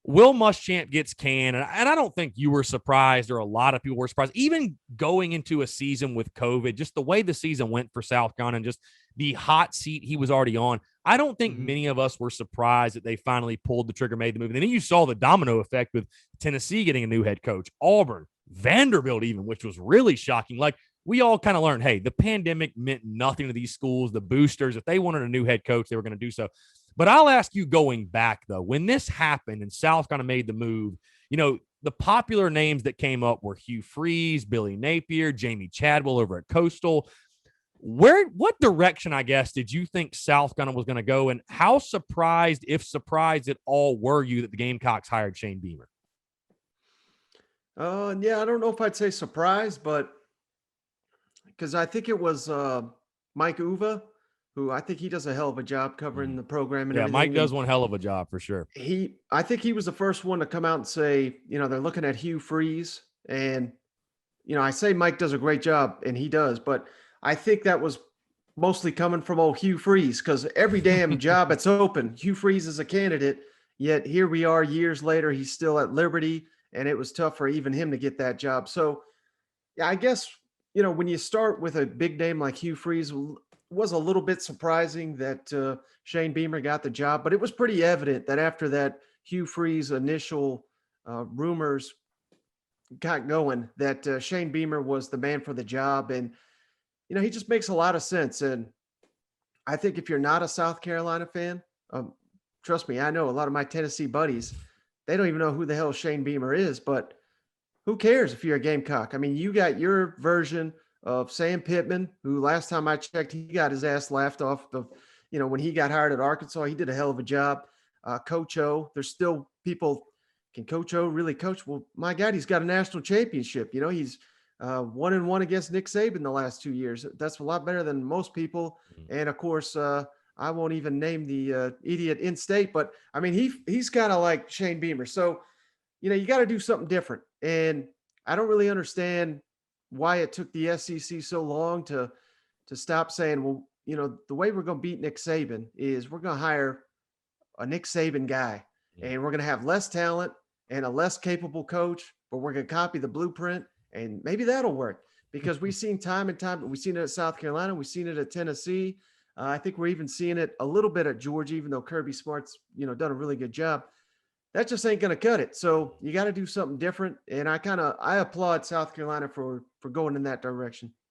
Will Muschamp gets canned, and I don't think you were surprised, or a lot of people were surprised. Even going into a season with COVID, just the way the season went for South Carolina and just the hot seat he was already on, I don't think many of us were surprised that they finally pulled the trigger, made the move. And then you saw the domino effect with Tennessee getting a new head coach, Auburn, Vanderbilt even, which was really shocking. Like, we all kind of learned, hey, the pandemic meant nothing to these schools, the boosters. If they wanted a new head coach, they were going to do so. But I'll ask you, going back, though, when this happened and South kind of made the move, the popular names that came up were Hugh Freeze, Billy Napier, Jamie Chadwell over at Coastal. What direction, I guess, did you think South Carolina was going to go, and how surprised, if surprised at all, were you that the Gamecocks hired Shane Beamer? Yeah, I don't know if I'd say surprised, but because I think it was Mike Uva, who I think he does a hell of a job covering the program and Yeah, Mike everything. does And one hell of a job for sure. I think he was the first one to come out and say, they're looking at Hugh Freeze. And, I say Mike does a great job, and he does, but I think that was mostly coming from old Hugh Freeze, because every damn job that's open, Hugh Freeze is a candidate. Yet here we are years later, he's still at Liberty, and it was tough for even him to get that job. So, yeah, I guess, when you start with a big name like Hugh Freeze, was a little bit surprising that Shane Beamer got the job, but it was pretty evident that after that Hugh Freeze initial rumors got going, that Shane Beamer was the man for the job. And, he just makes a lot of sense. And I think if you're not a South Carolina fan, trust me, I know a lot of my Tennessee buddies, they don't even know who the hell Shane Beamer is, but who cares if you're a Gamecock? I mean, you got your version of Sam Pittman, who last time I checked, he got his ass laughed off when he got hired at Arkansas, he did a hell of a job. Coach O, there's still people, can Coach O really coach? Well, my God, he's got a national championship. He's 1-1 against Nick Saban the last 2 years. That's a lot better than most people. And of course, I won't even name the idiot in state, but I mean, he's kind of like Shane Beamer. So, you got to do something different. And I don't really understand why it took the SEC so long to stop saying, well, the way we're going to beat Nick Saban is we're going to hire a Nick Saban guy, and we're going to have less talent and a less capable coach, but we're going to copy the blueprint, and maybe that'll work, because we've seen time and time. We've seen it at South Carolina. We've seen it at Tennessee. I think we're even seeing it a little bit at Georgia, even though Kirby Smart's, done a really good job. That just ain't going to cut it. So you got to do something different. And I applaud South Carolina for going in that direction.